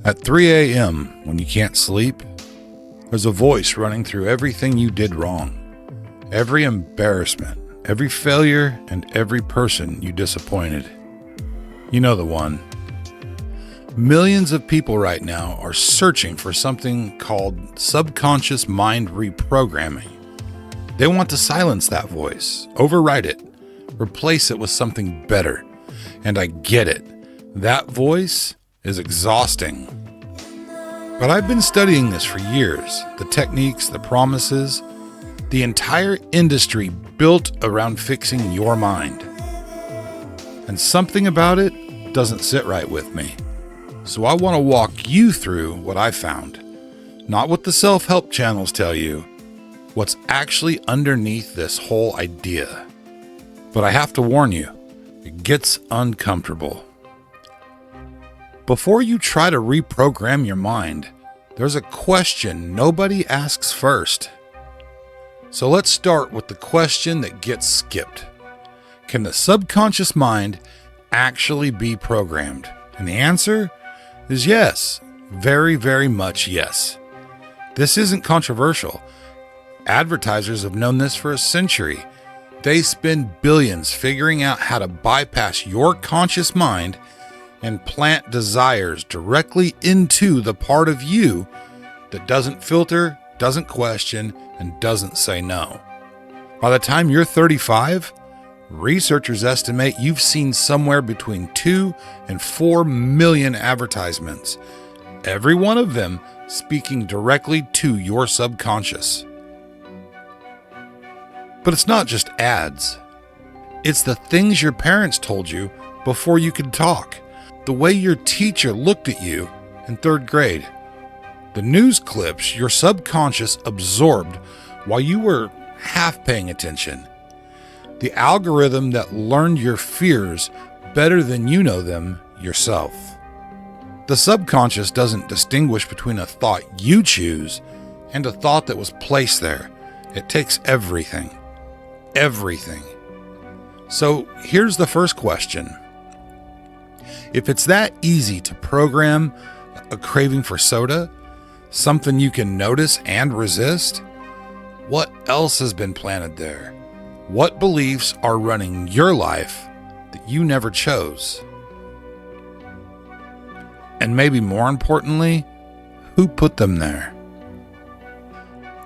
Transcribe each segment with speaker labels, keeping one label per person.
Speaker 1: At 3 a.m., when you can't sleep, there's a voice running through everything you did wrong, every embarrassment, every failure, and every person you disappointed. You know the one. Millions of people right now are searching for something called subconscious mind reprogramming. They want to silence that voice, override it, replace it with something better. And I get it. That voice is exhausting. But I've been studying this for years. The techniques, the promises, the entire industry built around fixing your mind. And something about it doesn't sit right with me. So I want to walk you through what I found. Not what the self-help channels tell you, what's actually underneath this whole idea. But I have to warn you, it gets uncomfortable. Before you try to reprogram your mind, there's a question nobody asks first. So let's start with the question that gets skipped. Can the subconscious mind actually be programmed? And the answer is yes. Very, very much yes. This isn't controversial. Advertisers have known this for a century. They spend billions figuring out how to bypass your conscious mind and plant desires directly into the part of you that doesn't filter, doesn't question, and doesn't say no. By the time you're 35, researchers estimate you've seen somewhere between 2 and 4 million advertisements, every one of them speaking directly to your subconscious. But it's not just ads. It's the things your parents told you before you could talk, the way your teacher looked at you in 3rd grade, the news clips your subconscious absorbed while you were half paying attention, the algorithm that learned your fears better than you know them yourself. The subconscious doesn't distinguish between a thought you choose and a thought that was placed there. It takes everything. Everything. So here's the first question. If it's that easy to program a craving for soda, something you can notice and resist, what else has been planted there? What beliefs are running your life that you never chose? And maybe more importantly, who put them there?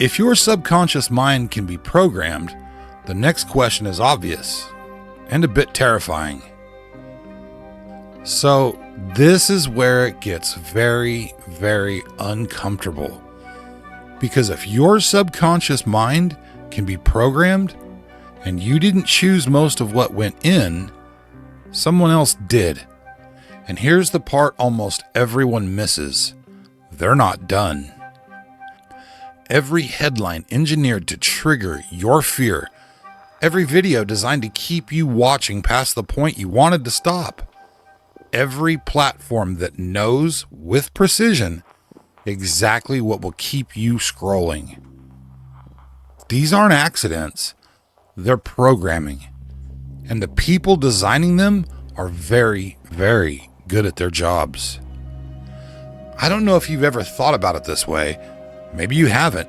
Speaker 1: If your subconscious mind can be programmed, the next question is obvious and a bit terrifying. So this is where it gets very, very uncomfortable. Because if your subconscious mind can be programmed and you didn't choose most of what went in, someone else did. And here's the part almost everyone misses. They're not done. Every headline engineered to trigger your fear, every video designed to keep you watching past the point you wanted to stop, every platform that knows with precision exactly what will keep you scrolling. These aren't accidents, they're programming. And the people designing them are very, very good at their jobs. I don't know if you've ever thought about it this way. Maybe you haven't,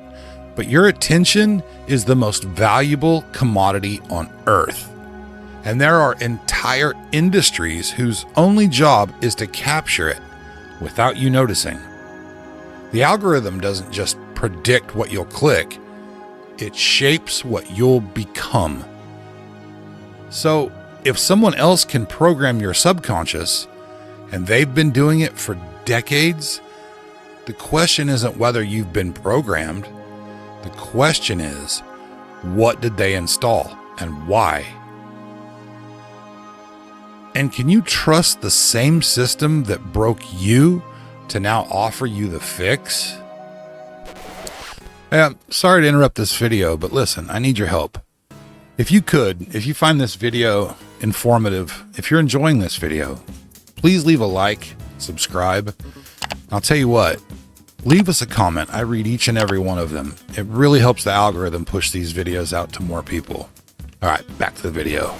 Speaker 1: but your attention is the most valuable commodity on earth. And there are entire industries whose only job is to capture it without you noticing. The algorithm doesn't just predict what you'll click, it shapes what you'll become. So if someone else can program your subconscious, and they've been doing it for decades, the question isn't whether you've been programmed. The question is, what did they install and why? And can you trust the same system that broke you to now offer you the fix? Sorry to interrupt this video, but listen, I need your help. If you find this video informative, if you're enjoying this video, please leave a like, subscribe. I'll tell you what, leave us a comment. I read each and every one of them. It really helps the algorithm push these videos out to more people. All right, back to the video.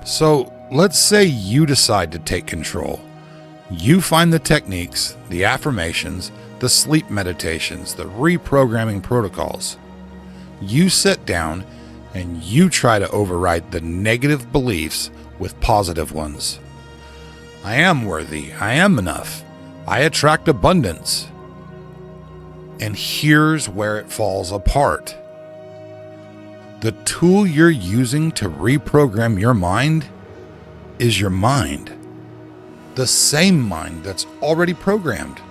Speaker 1: So let's say you decide to take control. You find the techniques, the affirmations, the sleep meditations, the reprogramming protocols. You sit down and you try to override the negative beliefs with positive ones. I am worthy. I am enough. I attract abundance. And here's where it falls apart. The tool you're using to reprogram your mind is your mind. The same mind that's already programmed.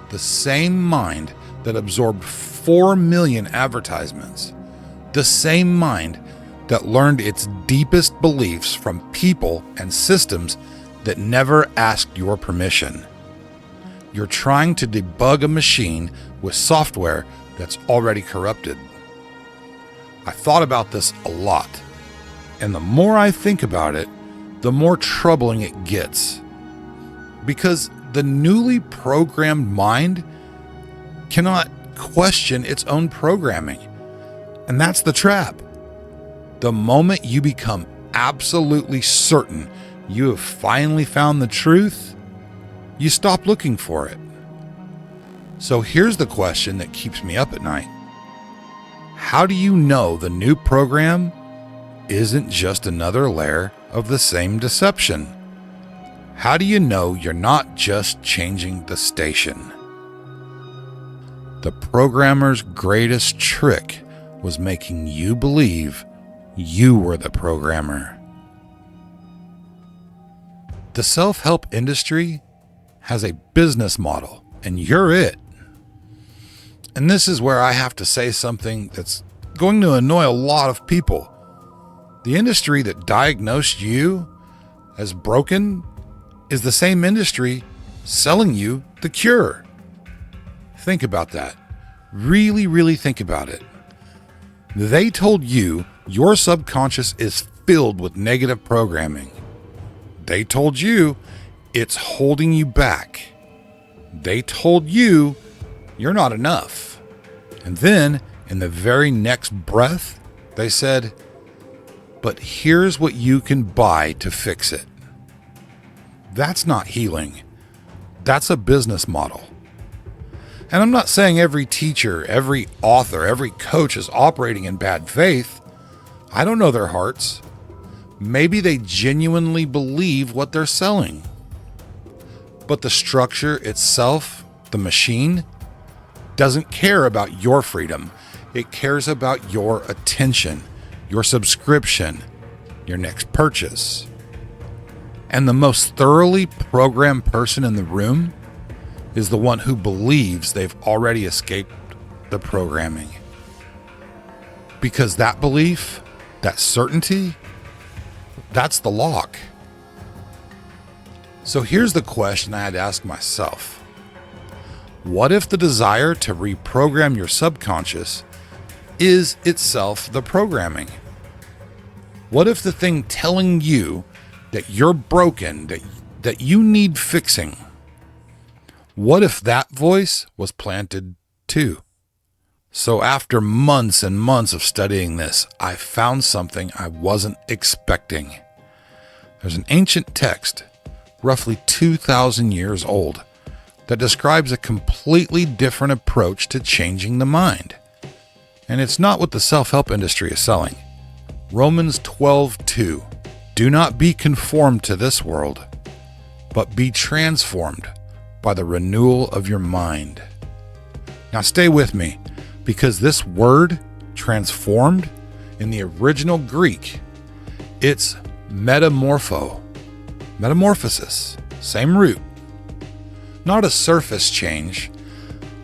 Speaker 1: The same mind that absorbed 4 million advertisements. The same mind that learned its deepest beliefs from people and systems that never asked your permission. You're trying to debug a machine with software that's already corrupted. I thought about this a lot, and the more I think about it, the more troubling it gets. Because the newly programmed mind cannot question its own programming. And that's the trap. The moment you become absolutely certain you have finally found the truth, you stop looking for it. So here's the question that keeps me up at night. How do you know the new program isn't just another layer of the same deception? How do you know you're not just changing the station? The programmer's greatest trick was making you believe you were the programmer. The self-help industry has a business model, and you're it. And this is where I have to say something that's going to annoy a lot of people. The industry that diagnosed you as broken is the same industry selling you the cure. Think about that. Really, really think about it. They told you your subconscious is filled with negative programming. They told you it's holding you back. They told you you're not enough. And then, in the very next breath, they said, but here's what you can buy to fix it. That's not healing. That's a business model. And I'm not saying every teacher, every author, every coach is operating in bad faith. I don't know their hearts. Maybe they genuinely believe what they're selling. But the structure itself, the machine, doesn't care about your freedom. It cares about your attention, your subscription, your next purchase. And the most thoroughly programmed person in the room is the one who believes they've already escaped the programming. Because that belief, that certainty, that's the lock. So here's the question I had to ask myself. What if the desire to reprogram your subconscious is itself the programming? What if the thing telling you that you're broken, that you need fixing, what if that voice was planted too? So after months and months of studying this, I found something I wasn't expecting. There's an ancient text, roughly 2,000 years old, that describes a completely different approach to changing the mind. And it's not what the self-help industry is selling. Romans 12:2. Do not be conformed to this world, but be transformed by the renewal of your mind. Now stay with me, because this word, transformed, in the original Greek, it's metamorphosis, same root. Not a surface change,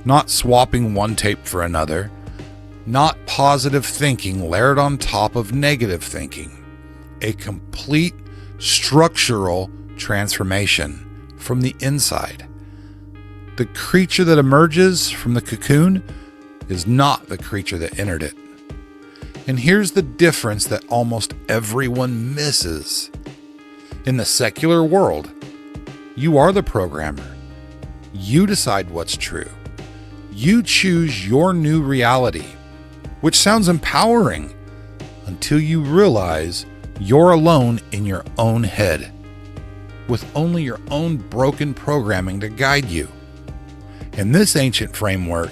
Speaker 1: not swapping one tape for another, not positive thinking layered on top of negative thinking. A complete structural transformation from the inside. The creature that emerges from the cocoon is not the creature that entered it. And here's the difference that almost everyone misses. In the secular world, you are the programmer. You decide what's true. You choose your new reality, which sounds empowering until you realize you're alone in your own head. with only your own broken programming to guide you. In this ancient framework,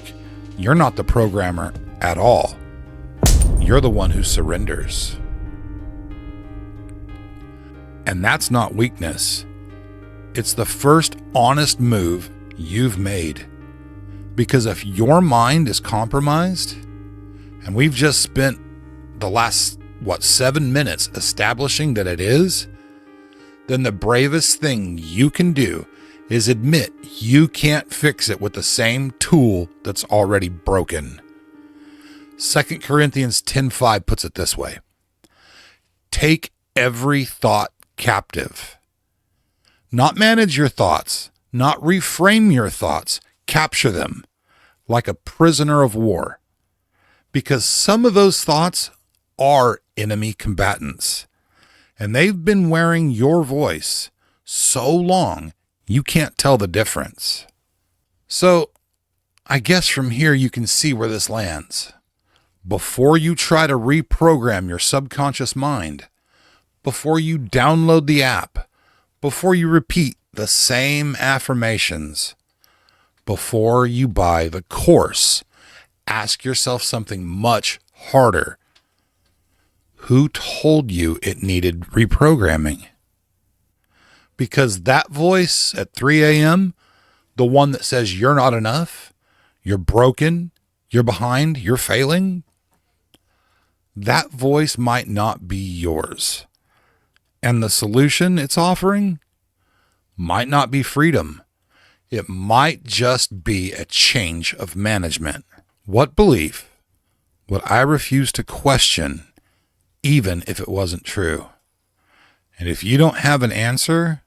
Speaker 1: you're not the programmer at all. You're the one who surrenders. And that's not weakness. It's the first honest move you've made. Because if your mind is compromised, and we've just spent the last, 7 minutes establishing that it is, then the bravest thing you can do is admit you can't fix it with the same tool that's already broken. 2 Corinthians 10:5 puts it this way: take every thought captive. Not manage your thoughts, not reframe your thoughts, capture them like a prisoner of war. Because some of those thoughts are enemy combatants, and they've been wearing your voice so long you can't tell the difference. So I guess from here you can see where this lands. Before you try to reprogram your subconscious mind, before you download the app, before you repeat the same affirmations, before you buy the course, ask yourself something much harder. Who told you it needed reprogramming? Because that voice at 3 a.m., the one that says you're not enough, you're broken, you're behind, you're failing, that voice might not be yours. And the solution it's offering might not be freedom. It might just be a change of management. What belief would I refuse to question, even if it wasn't true? And if you don't have an answer,